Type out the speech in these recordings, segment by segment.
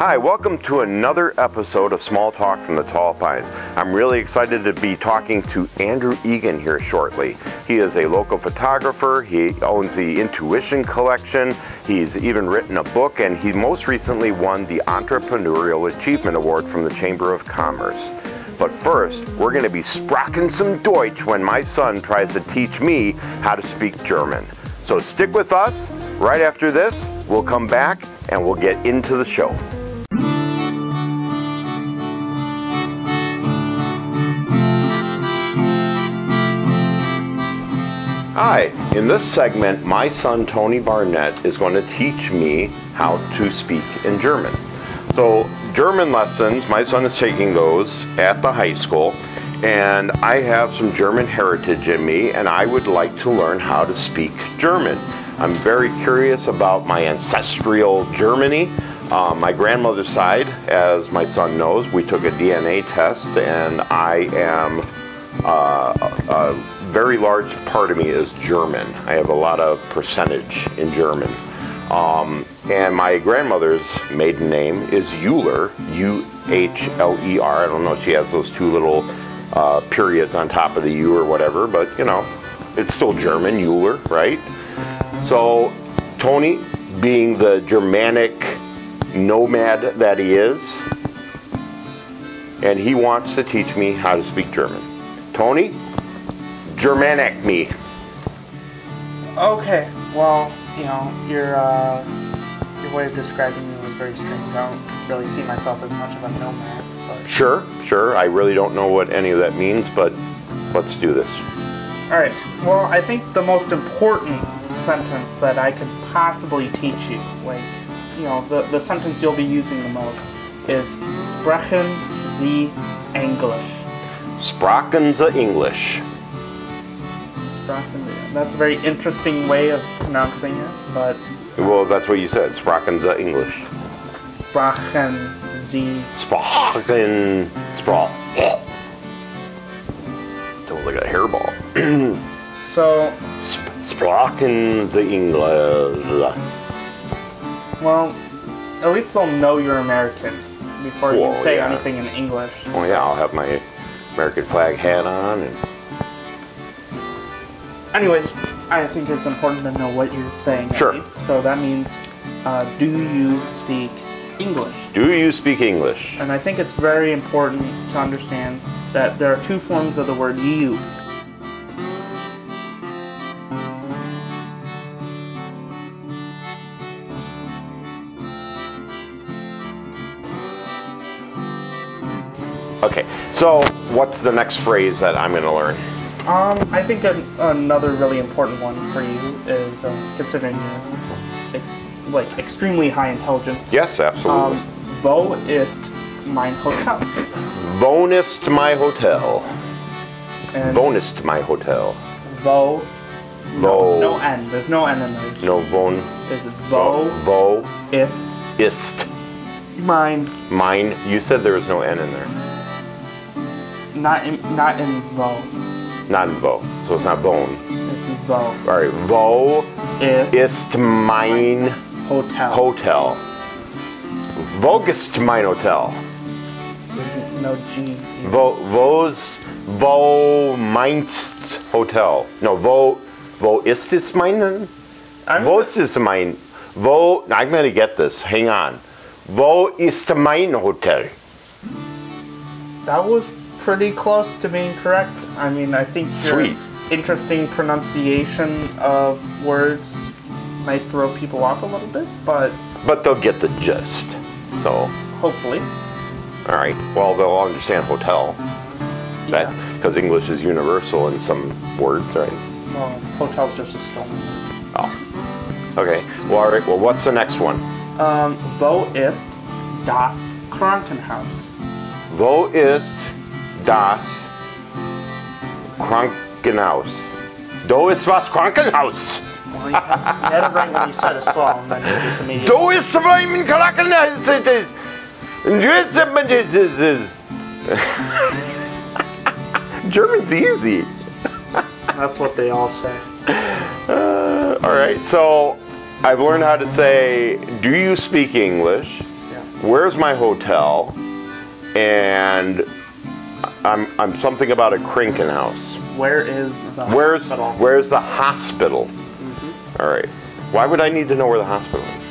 Hi, welcome to another episode of Small Talk from the Tall Pines. I'm really excited to be talking to Andrew Egan here shortly. He is a local photographer. He owns the Intuition Collection. He's even written a book, and he most recently won the Entrepreneurial Achievement Award from the Chamber of Commerce. But first, we're going to be sprachen some Deutsch when my son tries to teach me how to speak German. So stick with us. Right after this, we'll come back and we'll get into the show. Hi, in this segment, my son Tony Barnett is going to teach me how to speak in German. So, German lessons, my son is taking those at the high school, and I have some German heritage in me, and I would like to learn how to speak German. I'm very curious about my ancestral Germany. My grandmother's side, as my son knows, we took a DNA test, and I am a very large part of me is German. I have a lot of percentage in German. And my grandmother's maiden name is Euler, U-H-L-E-R. I don't know if she has those two little periods on top of the U or whatever, but you know, it's still German, Euler, right? So Tony, being the Germanic nomad that he is, and he wants to teach me how to speak German. Tony, Germanic me. Okay, well, you know, your way of describing me was very strange. I don't really see myself as much of a nomad. But... Sure. I really don't know what any of that means, but let's do this. Alright, well, I think the most important sentence that I could possibly teach you, like, you know, the sentence you'll be using the most is Sprechen Sie Englisch. Sprachen Sie English. That's a very interesting way of pronouncing it, but... Well, that's what you said, Sprachen Sie English. Sprachen Sie... Sprachen... Don't look at a hairball. So... Sprachen Sie English. Well, at least they'll know you're American before you say anything in English. Oh yeah, I'll have my American flag hat on and... Anyways, I think it's important to know what you're saying. Sure. At least. So that means, do you speak English? Do you speak English? And I think it's very important to understand that there are two forms of the word you. Okay, so what's the next phrase that I'm going to learn? I think another really important one for you is considering your extremely high intelligence. Yes, absolutely. Wo ist mein Hotel? Wo ist mein Hotel? And Wo ist mein Hotel? Wo. Wo. No N. There's no N in there. No, wo. Is wo. Wo. Ist. Mein. Mine. You said there was no N in there. Not in wo. Not in wo. So it's not Von. It's wo. All right. Wo ist mein Hotel. Wo ist mein Hotel? There's no G. Wo meinst Hotel? No, wo ist es mein? Wo ist es mein? Wo, I'm going to get this. Hang on. Wo ist mein Hotel? That was pretty close to being correct. I mean, I think your interesting pronunciation of words might throw people off a little bit, but they'll get the gist. So hopefully. All right. Well, they'll understand hotel. Yeah. Because English is universal in some words, right? Well, hotel's just a stolen word. Oh. Okay. Well, all right. Well, what's the next one? Wo ist das Krankenhaus? Wo ist das Krankenhaus? Do ist was Krankenhaus? Well, you had it right when you said it slow, and then you just immediately... Do ist mein Krankenhaus? German's easy. That's what they all say. All right, so I've learned how to say, do you speak English? Yeah. where's my hotel, and I'm something about a Krankenhaus. Where is the hospital? Where's the hospital? All right. Why would I need to know where the hospital is?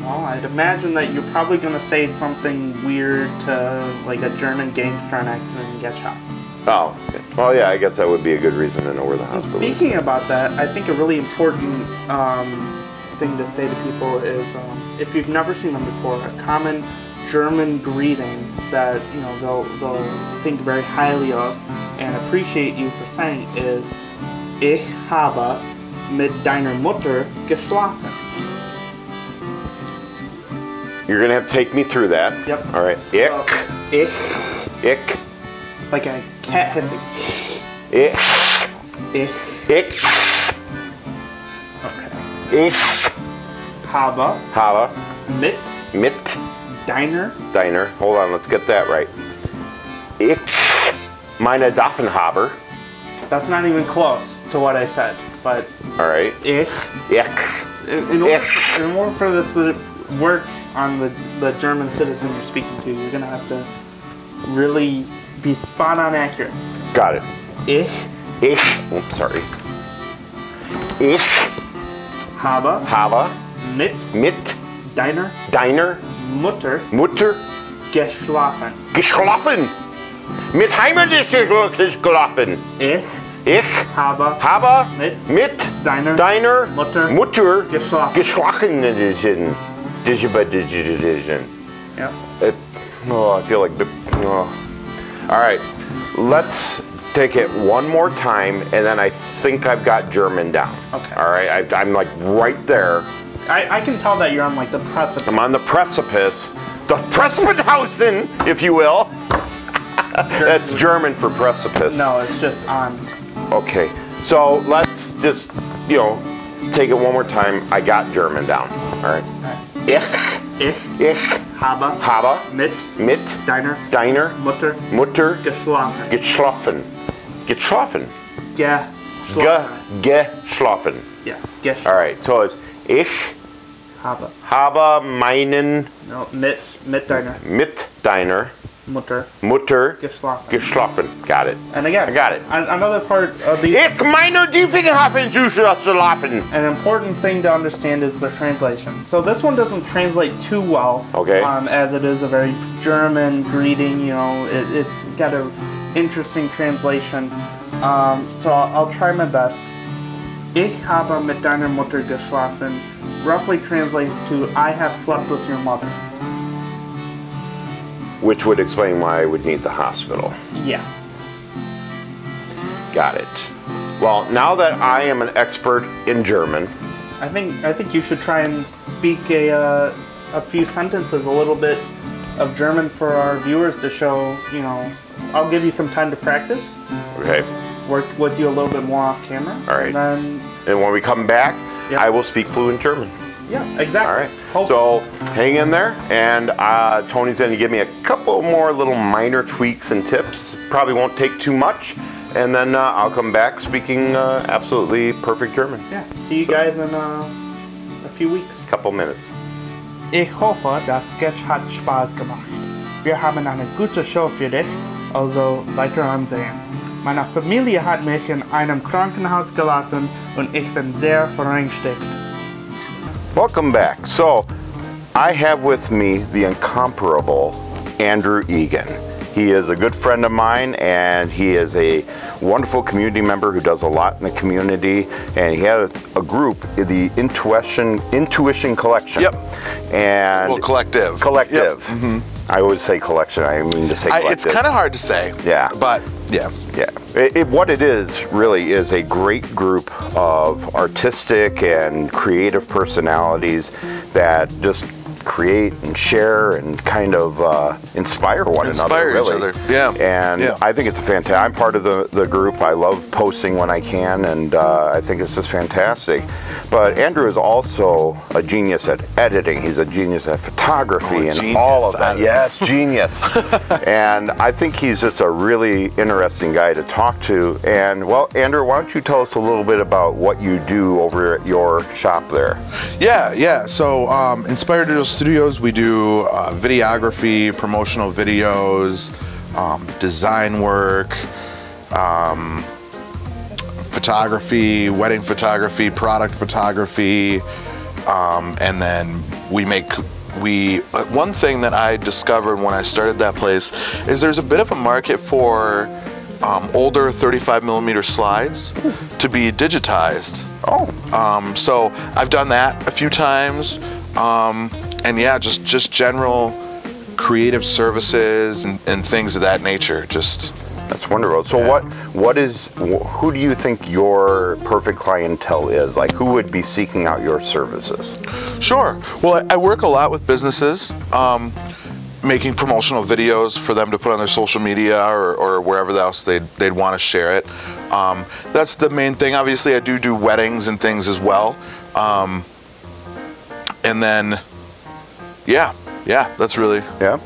Well, I'd imagine that you're probably going to say something weird to, like, a German gangster on accident and get shot. Oh, okay. Well, yeah, I guess that would be a good reason to know where the hospital is. Speaking about that, I think a really important thing to say to people is, if you've never seen them before, a common German greeting that, you know, they'll think very highly of and appreciate you for saying is, Ich habe mit deiner Mutter geschlafen. You're going to have to take me through that. Yep. All right. Ich. Like a cat hissing. Ich. Ich. Okay. Ich. Habe. Mit. Deiner. Hold on, let's get that right. Ich meine Daffenhaber. That's not even close to what I said, but. All right. Ich. In order for this to work on the German citizens you're speaking to, you're going to have to really be spot on accurate. Got it. Ich. Oops, sorry. Ich habe mit deiner Mutter geschlafen. Mit heimlich geschlafen. Ich habe mit deiner Mutter geschlafen. Yeah. I feel like. All right, let's take it one more time, and then I think I've got German down. Okay. All right, I'm like right there. I can tell that you're on like the precipice. I'm on the precipice. The Precipice, if you will. That's German for precipice. No, it's just on. Okay, so let's just, take it one more time. I got German down. All right. Ich habe mit deiner Mutter geschlafen. Geschlafen. Yeah, geschlafen. All right, so it's ich habe meinen mit deiner Mutter geschlafen. Got it. And again, I got it. Another part of the. Ich meine die Fingerhafen zu schlafen. An important thing to understand is the translation. So this one doesn't translate too well. Okay. As it is a very German greeting, it's got an interesting translation. So I'll try my best. Ich habe mit deiner Mutter geschlafen roughly translates to I have slept with your mother. Which would explain why I would need the hospital. Yeah. Got it. Well, now that I am an expert in German, I think you should try and speak a few sentences, a little bit of German for our viewers to show, I'll give you some time to practice. Okay. Work with you a little bit more off camera. All right. And when we come back, yep. I will speak fluent German. Yeah, exactly. All right. Hopefully. So hang in there, and Tony's going to give me a couple more little minor tweaks and tips. Probably won't take too much, and then I'll come back speaking absolutely perfect German. Yeah. See you guys in a few weeks. Couple minutes. Ich hoffe, das Sketch hat Spaß gemacht. Wir haben eine gute Show für dich, also weiter ansehen. Meine Familie hat mich in einem Krankenhaus gelassen und ich bin sehr verängstigt. Welcome back. So, I have with me the incomparable Andrew Egan. He is a good friend of mine, and he is a wonderful community member who does a lot in the community, and he has a group, the Intuition Collection. Yep. And well, collective. Collective. Yep. Mm-hmm. I always say collection. I mean to say collective. It's kind of hard to say. Yeah. But, yeah. Yeah. What it is really is a great group of artistic and creative personalities that just create and share and kind of inspire one another. Really. Each other. Yeah. And yeah. I think it's a fantastic. I'm part of the group. I love posting when I can, and I think it's just fantastic. But Andrew is also a genius at editing. He's a genius at photography and all of that. Yes, genius. And I think he's just a really interesting guy to talk to. And well, Andrew, why don't you tell us a little bit about what you do over at your shop there? Yeah. So Inspired Digital studios, we do videography, promotional videos, design work, photography, wedding photography, product photography, and then one thing that I discovered when I started that place is there's a bit of a market for older 35mm slides to be digitized. So I've done that a few times, and yeah, just general creative services and things of that nature. That's wonderful. So who do you think your perfect clientele is? Like, who would be seeking out your services? Sure. Well, I work a lot with businesses, making promotional videos for them to put on their social media or wherever else they'd want to share it. That's the main thing. Obviously, I do weddings and things as well. And then, yeah, that's really... Yeah?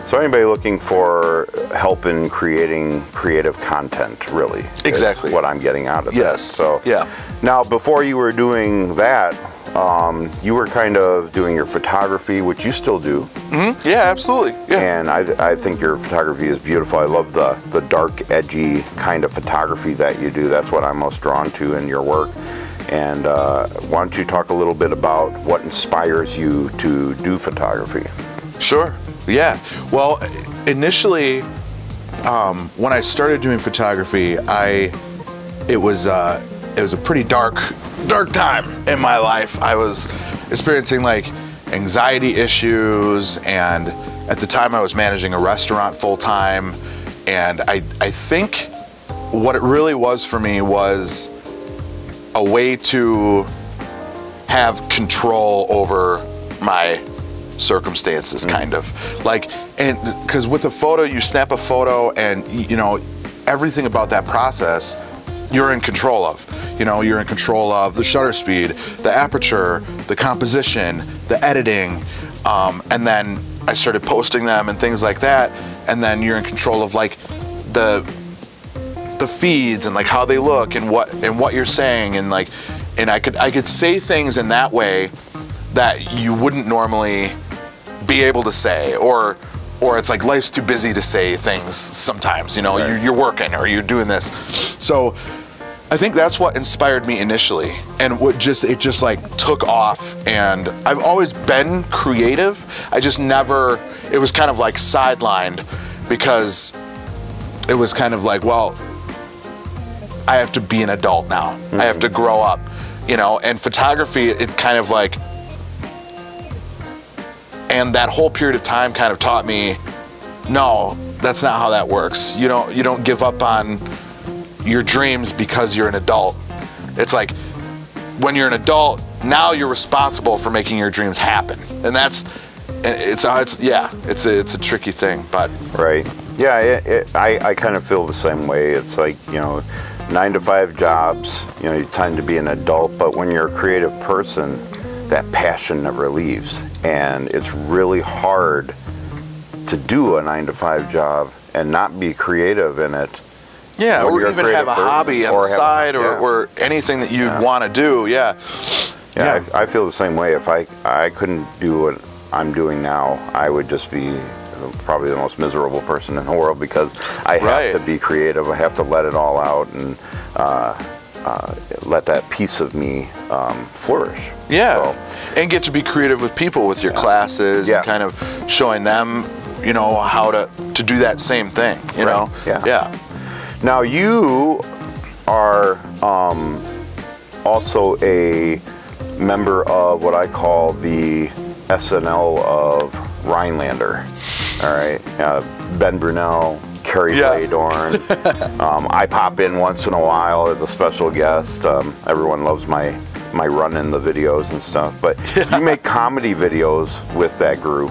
So anybody looking for help in creating creative content, really. Exactly. Is what I'm getting out of Yes. this. So, yeah. Now, before you were doing that, you were kind of doing your photography, which you still do. Mm-hmm. Yeah, absolutely. Yeah. And I think your photography is beautiful. I love the dark, edgy kind of photography that you do. That's what I'm most drawn to in your work. And why don't you talk a little bit about what inspires you to do photography? Sure. Yeah. Well, initially, when I started doing photography, it was a pretty dark time in my life. I was experiencing like anxiety issues, and at the time I was managing a restaurant full time, and I think what it really was for me was a way to have control over my circumstances, kind of like, and because with a photo, you snap a photo and you know everything about that process you're in control of. You know, you're in control of the shutter speed, the aperture, the composition, the editing, and then I started posting them and things like that, and then you're in control of like the feeds and like how they look and what you're saying, and like, and I could say things in that way that you wouldn't normally be able to say, or it's like life's too busy to say things sometimes, you know. Right. You're working or you're doing this. So I think that's what inspired me initially, and it just like took off. And I've always been creative. I just never, it was kind of like sidelined because it was kind of like, well, I have to be an adult now. I have to grow up, you know. And photography, it kind of like, and that whole period of time kind of taught me, no, that's not how that works. You don't give up on your dreams because you're an adult. It's like when you're an adult, now you're responsible for making your dreams happen, and it's a tricky thing, but right. Yeah, I kind of feel the same way. It's like, you know, 9-to-5 jobs, you know, you tend to be an adult, but when you're a creative person, that passion never leaves. And it's really hard to do a 9-to-5 job and not be creative in it. Yeah, or even have a hobby on the side, or anything that you'd want to do. Yeah. I feel the same way. If I couldn't do what I'm doing now, I would just be probably the most miserable person in the world, because I have to be creative. I have to let it all out and let that piece of me flourish. Yeah, so, and get to be creative with people, with your classes, and kind of showing them, you know, how to do that same thing, you know? Yeah. Now you are also a member of what I call the SNL of Rhinelander. All right, Ben Brunel, Carrie Blaydorn. I pop in once in a while as a special guest. Everyone loves my run in the videos and stuff. But you make comedy videos with that group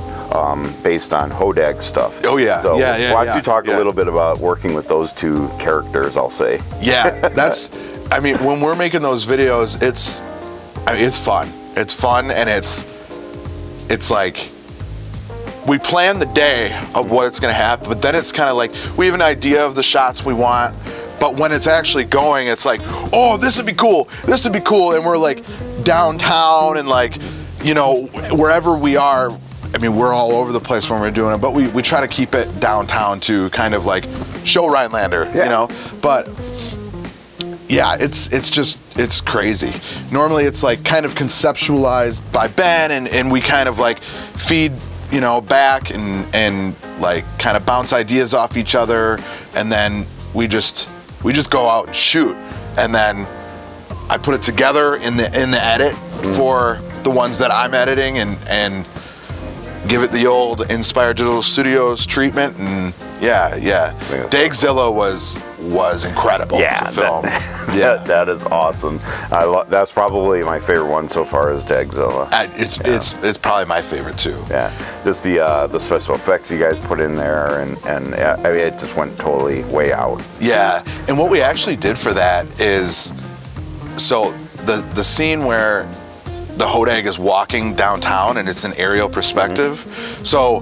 based on Hodag stuff. Oh yeah. So why don't you talk a little bit about working with those two characters? I'll say. Yeah, that's. I mean, when we're making those videos, it's fun. It's fun, and it's like, we plan the day of what it's going to happen, but then it's kind of like we have an idea of the shots we want, but when it's actually going, it's like, oh, this would be cool, and we're like downtown and like, you know, wherever we are, mean, we're all over the place when we're doing it, but we try to keep it downtown to kind of like show Rhinelander, you know. But yeah, it's crazy. Normally it's like kind of conceptualized by Ben, and we kind of like feed, you know, back and like kind of bounce ideas off each other, and then we just go out and shoot, and then I put it together in the edit for the ones that I'm editing, and give it the old Inspired Digital Studios treatment, and yeah. Dagzilla was incredible to film. That is awesome. That's probably my favorite one so far is Dagzilla. It's probably my favorite too. Yeah, just the special effects you guys put in there, and I mean, it just went totally way out. Yeah, and what we actually did for that is, so the scene where the Hodag is walking downtown and it's an aerial perspective. So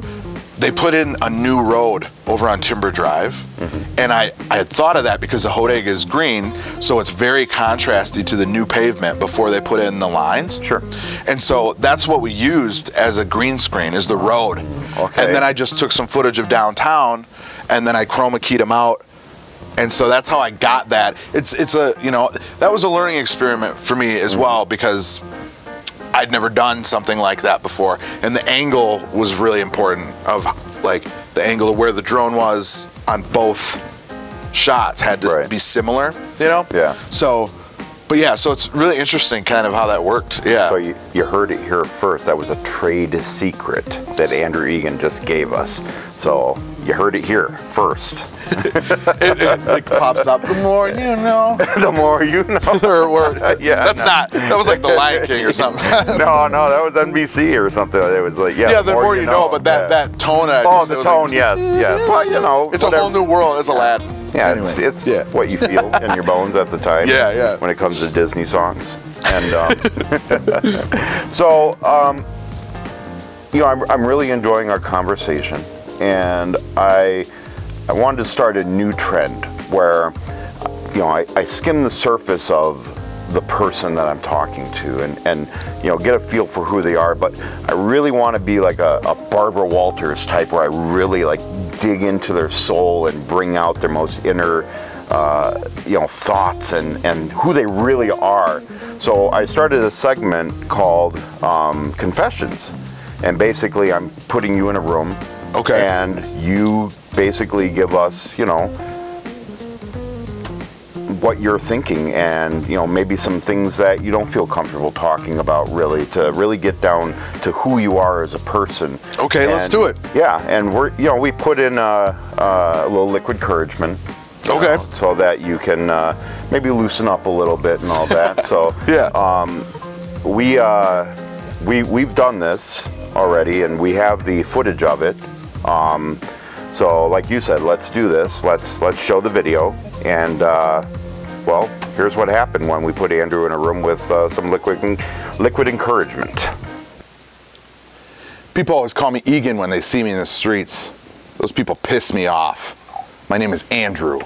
they put in a new road over on Timber Drive, and I had thought of that because the Hodag is green, so it's very contrasty to the new pavement before they put in the lines. Sure. And so that's what we used as a green screen, is the road. Okay. And then I just took some footage of downtown, and then I chroma keyed them out. And so that's how I got that. It's a, you know, that was a learning experiment for me as well, because I'd never done something like that before, and the angle was really important, of like the angle of where the drone was on both shots had to be similar, you know? Yeah. So, but yeah, so it's really interesting kind of how that worked. Yeah. So you heard it here first. That was a trade secret that Andrew Egan just gave us. So you heard it here first. it like pops up. The more you know. The more you know. That was like the Lion King or something. no, that was NBC or something. It was like, the more you know. But that tone. The tone, like, yes. Well, you know, it's a whole new world. It's Aladdin. Yeah, anyway, it's what you feel in your bones at the time. Yeah. When it comes to Disney songs, and so you know, I'm really enjoying our conversation, and I wanted to start a new trend where, you know, I skim the surface of the person that I'm talking to, and you know, get a feel for who they are, but I really want to be like a Barbara Walters type, where I really like dig into their soul and bring out their most inner you know, thoughts and who they really are. So I started a segment called Confessions, and basically I'm putting you in a room, and you basically give us, you know, what you're thinking, and you know, maybe some things that you don't feel comfortable talking about, really, to really get down to who you are as a person. Okay, and, let's do it. Yeah, and we put in a little liquid encouragement. Okay. So that you can maybe loosen up a little bit and all that. So we've done this already, and we have the footage of it. So like you said, let's do this. Let's show the video, and well, here's what happened when we put Andrew in a room with some liquid encouragement. People always call me Egan when they see me in the streets. Those people piss me off. My name is Andrew.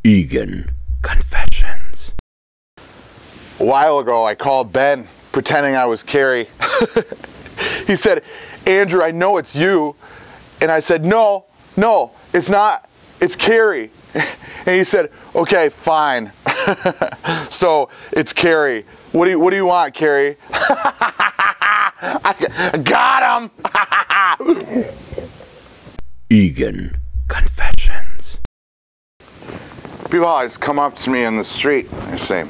Egan Confessions. A while ago, I called Ben, pretending I was Carrie. He said, "Andrew, I know it's you." And I said, no, it's not. It's Carrie. And he said, "Okay, fine." So it's Carrie. What do you want, Carrie? I got him. Egan Confessions. People always come up to me in the street and say,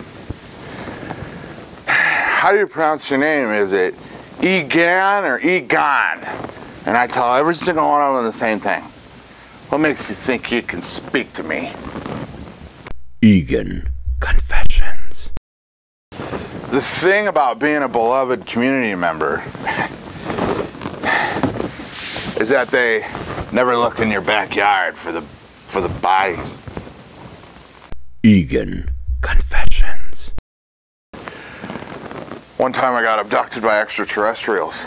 "How do you pronounce your name? Is it Egan or Egan?" And I tell every single one of them the same thing. "What makes you think you can speak to me?" Egan Confessions. The thing about being a beloved community member is that they never look in your backyard for the bodies. Egan Confessions. One time I got abducted by extraterrestrials.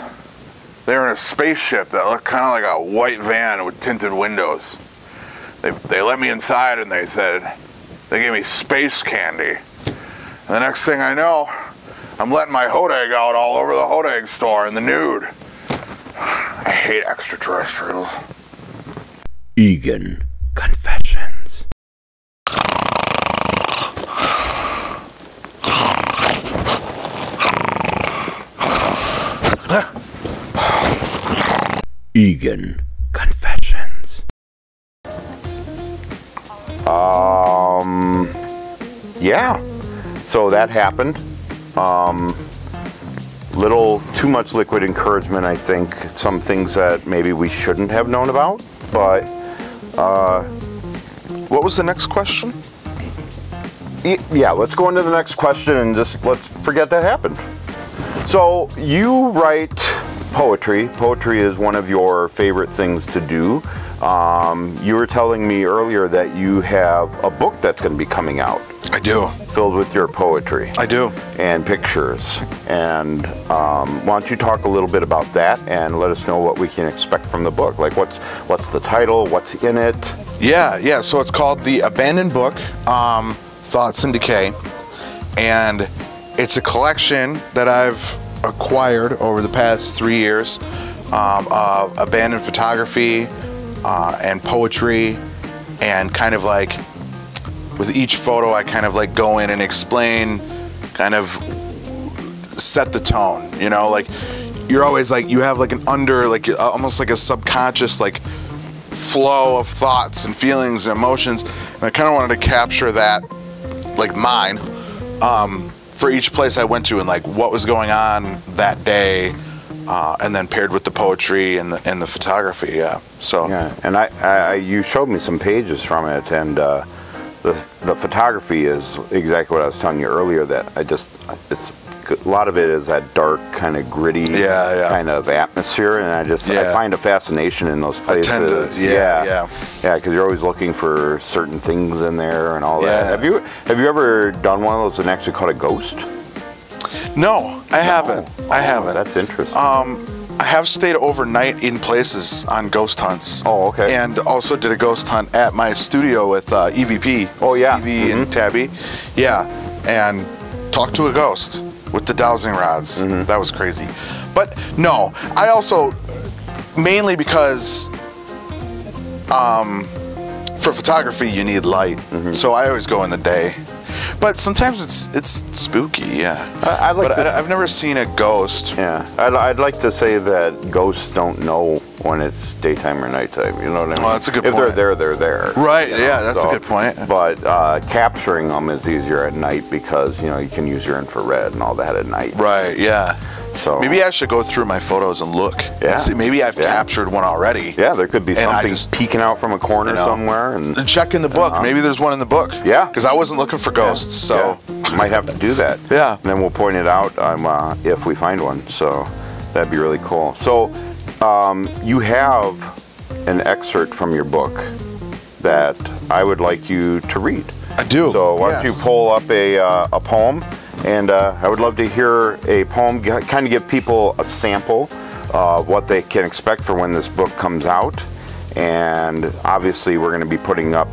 They were in a spaceship that looked kind of like a white van with tinted windows. They let me inside, and they said, they gave me space candy. And the next thing I know, I'm letting my hodeg out all over the hodeg store in the nude. I hate extraterrestrials. Egan Confessions. Egan Confessions. Yeah. So that happened. Little too much liquid encouragement, I think. Some things that maybe we shouldn't have known about. But What was the next question? yeah, let's go into the next question and just let's forget that happened. So you write poetry. Poetry is one of your favorite things to do. You were telling me earlier that you have a book that's going to be coming out. I do. Filled with your poetry. I do. And pictures. And why don't you talk a little bit about that and let us know what we can expect from the book? Like what's the title? What's in it? Yeah. So it's called The Abandoned Book, Thoughts in Decay. And it's a collection that I've acquired over the past 3 years of abandoned photography and poetry, and kind of like with each photo I kind of like go in and explain, kind of set the tone, you know, like you're always like, you have like an almost like a subconscious like flow of thoughts and feelings and emotions, and I kind of wanted to capture that, like mine, for each place I went to and like what was going on that day, and then paired with the poetry and the photography. Yeah. So yeah, and I you showed me some pages from it, and the photography is exactly what I was telling you earlier. That it's a lot of it is that dark kind of gritty kind of atmosphere, and I find a fascination in those places. I tend to, because you're always looking for certain things in there and all that. Have you ever done one of those and actually caught a ghost? No, I haven't. I haven't. That's interesting. I have stayed overnight in places on ghost hunts. Oh, okay. And also did a ghost hunt at my studio with EVP. Oh, yeah. Stevie and Tabby. Yeah, and talked to a ghost with the dowsing rods. That was crazy. But no, I also, mainly because for photography you need light, so I always go in the day. But sometimes it's spooky, yeah. I've never seen a ghost. Yeah, I'd like to say that ghosts don't know when it's daytime or nighttime. You know what I mean? Well, that's a good point. point. If they're there, they're there. Right. Yeah, that's a good point. But capturing them is easier at night because you can use your infrared and all that at night. Right. Yeah. So maybe I should go through my photos and look. Yeah. And see, maybe I've captured one already. Yeah, there could be something peeking out from a corner somewhere. And check in the book. Maybe there's one in the book. Yeah. Because I wasn't looking for ghosts, so might have to do that. Yeah. And then we'll point it out if we find one. So that'd be really cool. So you have an excerpt from your book that I would like you to read. I do. So why don't you pull up a poem, and I would love to hear a poem, kind of give people a sample of what they can expect for when this book comes out. And obviously we're going to be putting up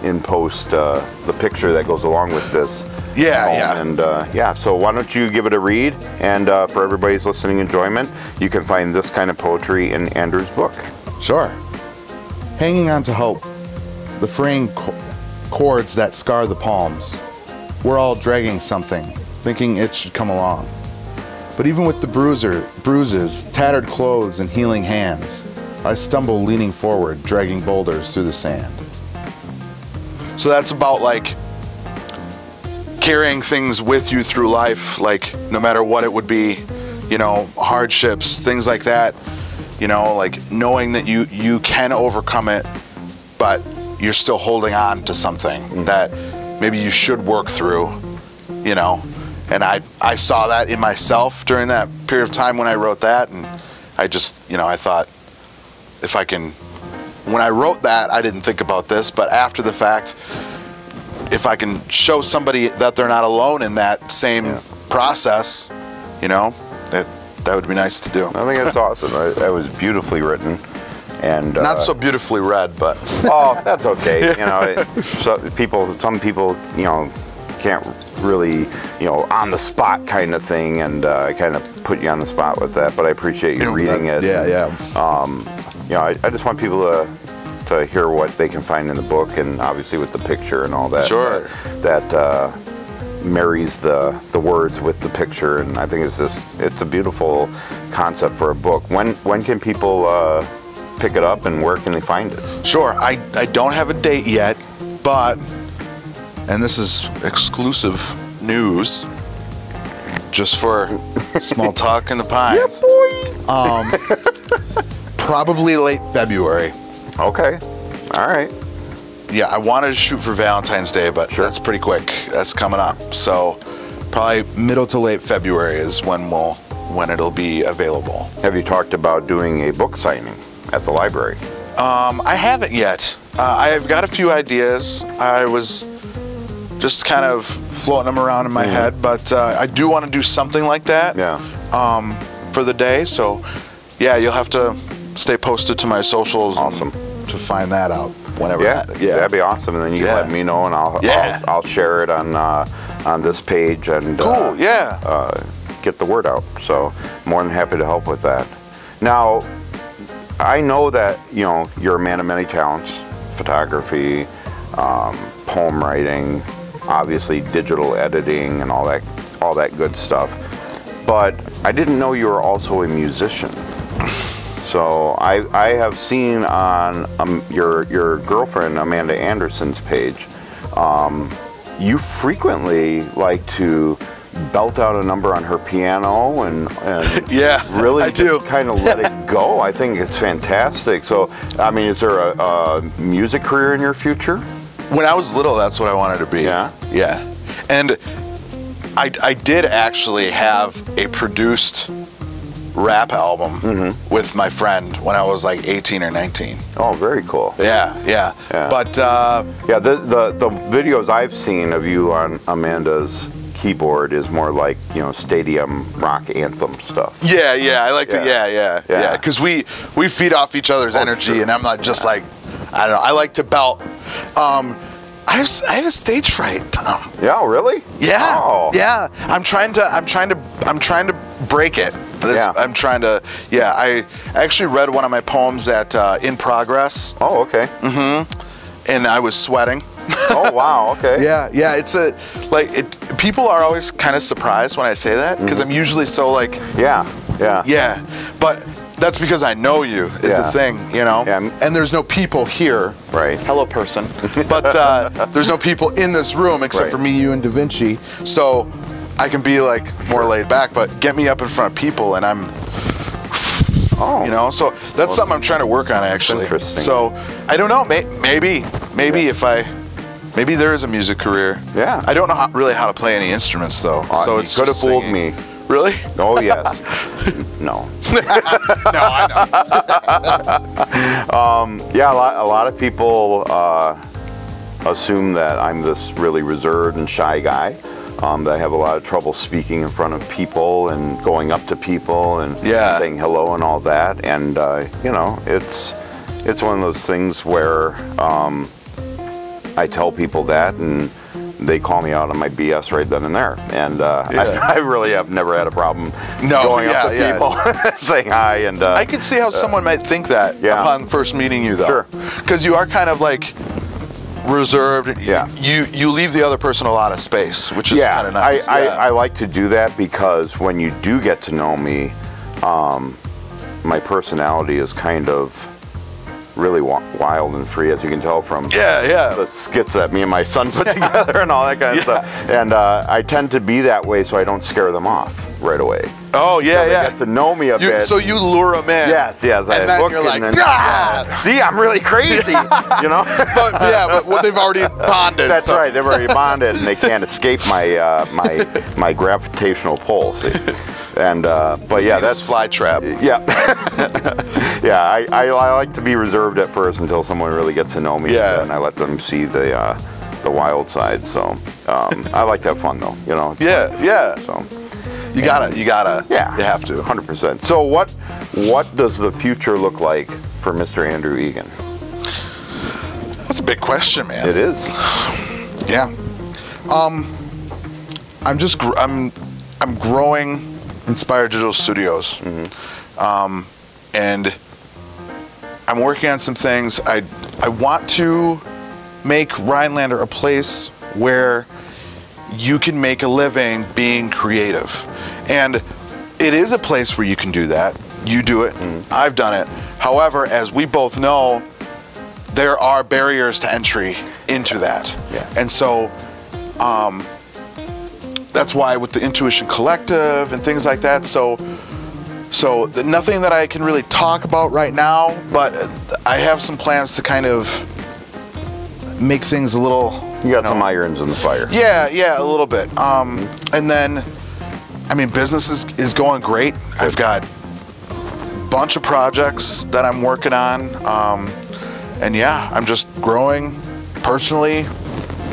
in post the picture that goes along with this poem. And so why don't you give it a read, and for everybody's listening enjoyment, you can find this kind of poetry in Andrew's book. Sure. Hanging on to hope, the fraying cords that scar the palms. We're all dragging something, thinking it should come along. But even with the bruises, tattered clothes, and healing hands, I stumble leaning forward, dragging boulders through the sand. So that's about like carrying things with you through life, like no matter what it would be, hardships, things like that, like knowing that you can overcome it, but you're still holding on to something that maybe you should work through, and I saw that in myself during that period of time when I wrote that, and I just, I thought, if I can, when I wrote that, I didn't think about this, but after the fact, if I can show somebody that they're not alone in that same process, that would be nice to do. I think that's awesome. That was beautifully written. And not so beautifully read, but oh, that's okay. Some people, can't really, on the spot kind of thing, and I kind of put you on the spot with that. But I appreciate you reading it. Yeah. I just want people to hear what they can find in the book, and obviously with the picture and all that. Sure. That marries the words with the picture, and I think it's a beautiful concept for a book. When can people pick it up, and where can they find it? Sure. I don't have a date yet, but, and this is exclusive news, just for Small Talk in the Pines. Yeah, boy. Probably late February. Okay. All right. Yeah, I wanted to shoot for Valentine's Day, but that's pretty quick. That's coming up. So probably middle to late February is when it'll be available. Have you talked about doing a book signing at the library? I haven't yet. I've got a few ideas. I was just kind of floating them around in my head, but I do want to do something like that. Yeah. For the day. So yeah, you'll have to stay posted to my socials. Awesome. To find that out whenever. That'd be awesome. And then you can let me know, and I'll share it on this page, and cool. Get the word out. So more than happy to help with that. Now, I know that you're a man of many talents: photography, poem writing, obviously digital editing, and all that good stuff. But I didn't know you were also a musician. So I have seen on your girlfriend Amanda Anderson's page, you frequently like to belt out a number on her piano and really I do. Kind of let it go. I think it's fantastic. So I mean, is there a music career in your future? When I was little, that's what I wanted to be. Yeah. And I did actually have a produced rap album with my friend when I was like 18 or 19. Oh, very cool. Yeah. But the videos I've seen of you on Amanda's keyboard is more like stadium rock anthem stuff. I like to because we feed off each other's energy, and I'm not just like, I don't know, I like to belt. I have a stage fright, Tom. Yeah, really? Yeah. Oh. Yeah. I'm trying to break it. I'm trying to. Yeah. I actually read one of my poems at In Progress. Oh, okay. And I was sweating. Oh, wow. Okay. Yeah. It's people are always kind of surprised when I say that, because I'm usually so like. Yeah. But that's because I know you is the thing, Yeah. And there's no people here. Right. Hello, person. But there's no people in this room except for me, you, and Da Vinci. So I can be like more laid back, but get me up in front of people and I'm, so that's something I'm trying to work on actually. Interesting. So I don't know, maybe maybe there is a music career. Yeah. I don't know really how to play any instruments though. So it's could have fooled me. Really? Oh, yes. No. No, I know. A lot of people assume that I'm this really reserved and shy guy. That I have a lot of trouble speaking in front of people and going up to people and saying hello and all that. And it's one of those things where I tell people that, and they call me out on my BS right then and there. And I really have never had a problem going up to people saying hi. And I could see how someone might think that upon first meeting you, though. Sure. Because you are kind of like reserved. Yeah. You leave the other person a lot of space, which is kind of nice. I like to do that because when you do get to know me, my personality is kind of really wild and free, as you can tell from the skits that me and my son put together and all that kind of stuff. And I tend to be that way so I don't scare them off right away. Oh, so they get to know me a bit. So you lure them in. Yes. And then you're like, see, I'm really crazy, But they've already bonded. That's right, they've already bonded, and they can't escape my my gravitational pull, see. And that's fly trap. I like to be reserved at first until someone really gets to know me, and I let them see the wild side. So I like to have fun though, So you gotta, you have to, 100%. So what does the future look like for Mr. Andrew Egan? That's a big question, man. It is. Yeah. I'm growing Inspired Digital Studios, and I'm working on some things. I want to make Rhinelander a place where you can make a living being creative, and it is a place where you can do that. You do it. I've done it. However, as we both know, there are barriers to entry into that. Yeah. And so that's why with the Intuition Collective and things like that, so nothing that I can really talk about right now, but I have some plans to kind of make things a little... You got some irons in the fire. Yeah, a little bit. And then, I mean, business is going great. I've got a bunch of projects that I'm working on. And yeah, I'm just growing personally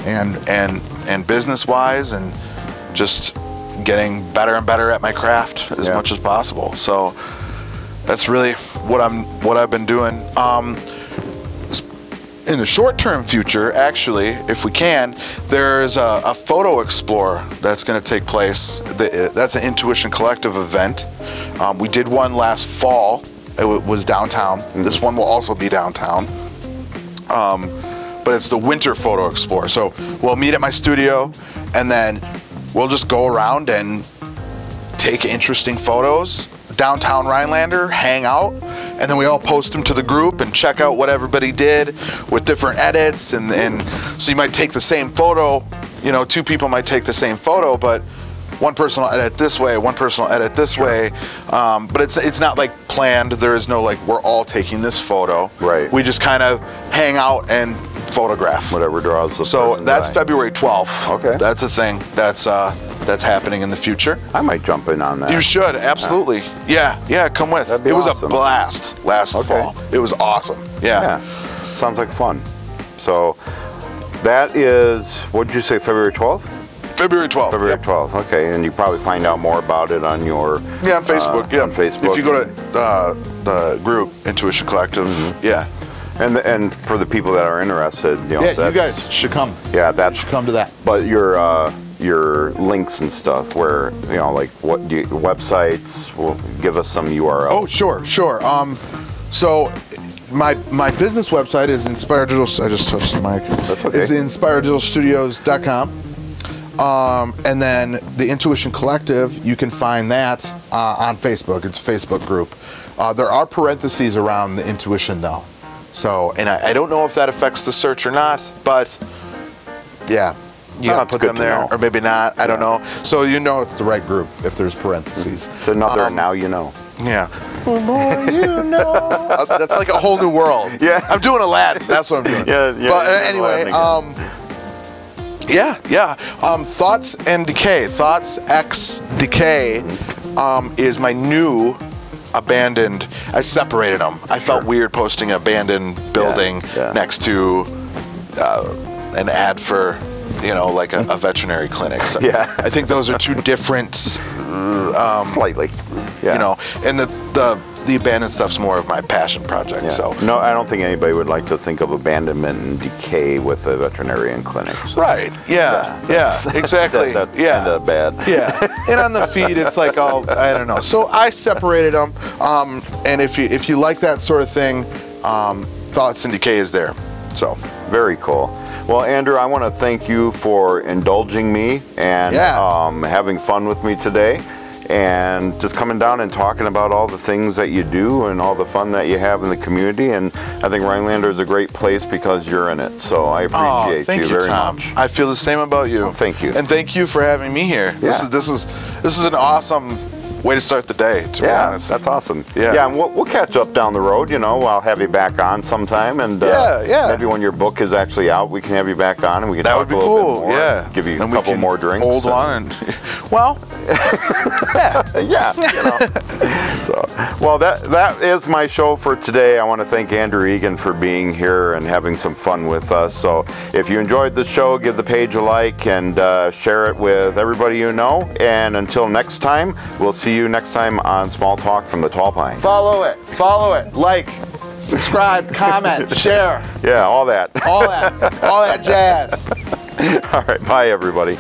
and business-wise, and just getting better and better at my craft as much as possible. So that's really what I've been doing. In the short-term future, actually, if we can, there's a photo explorer that's going to take place. That's an Intuition Collective event. We did one last fall. It was downtown. This one will also be downtown. But it's the Winter Photo Explorer. So we'll meet at my studio, and then we'll just go around and take interesting photos, downtown Rhinelander, hang out, and then we all post them to the group and check out what everybody did with different edits. And so you might take the same photo, you know, two people might take the same photo, but one person will edit this way, one person will edit this way. But it's not like planned. There is no like, we're all taking this photo. Right. We just kind of hang out and photograph. Whatever draws the So person's that's eye. February 12th. Okay. That's a thing that's happening in the future. I might jump in on that. You should, absolutely. Yeah, come with. That'd be It was awesome. a blast last fall. It was awesome. Yeah. Sounds like fun. So that is, what did you say, February 12th? February 12th. February yep. 12th, okay. And you probably find out more about it on your... Yeah, on Facebook. On Facebook. If you go to the group, Intuition Collective, yeah. And for the people that are interested, you know, Yeah, you guys should come. Yeah, that's... should come to that. But your links and stuff, where, you know, like what do you, websites, will give us some URL. Oh, sure. So my business website is Inspired Digital. I just touched the mic. That's okay. It's inspireddigitalstudios.com. And then the Intuition Collective, you can find that on Facebook. It's a Facebook group. There are parentheses around the Intuition though. So, and I don't know if that affects the search or not, but yeah, you gotta put them there, or maybe not. I don't know. So you know it's the right group if there's parentheses. It's another now you know. Yeah. The more you know. That's like a whole new world. Yeah. I'm doing Aladdin. That's what I'm doing. Yeah. But anyway, Thoughts and Decay. Thoughts X Decay is my new abandoned. I separated them. I felt weird posting an abandoned building next to an ad for, you know, like a veterinary clinic. So I think those are two different. Slightly. Yeah. You know, and the abandoned stuff's more of my passion project. Yeah. So no, I don't think anybody would like to think of abandonment and decay with a veterinarian clinic. So. Right. Yeah. Exactly. That's kind of bad. Yeah. And on the feed, it's like all I don't know. So I separated them. And if you like that sort of thing, Thoughts and Decay is there. So very cool. Well, Andrew, I want to thank you for indulging me and having fun with me today, and just coming down and talking about all the things that you do and all the fun that you have in the community. And I think Rhinelander is a great place because you're in it. So I appreciate you very much. I feel the same about you. Well, thank you. And thank you for having me here. Yeah. This is an awesome way to start the day, to be honest. That's awesome. Yeah, and we'll catch up down the road. You know, I'll have you back on sometime, and maybe when your book is actually out, we can have you back on, and we can talk a little bit more. Yeah, give you and a couple more drinks. Hold on, and well, yeah. You know. So, well, that is my show for today. I want to thank Andrew Egan for being here and having some fun with us. So, if you enjoyed the show, give the page a like and share it with everybody you know. And until next time, we'll see you next time on Small Talk from the Tall Pine. Follow it, like, subscribe, comment, share. Yeah, all that. All that jazz. All right, bye everybody.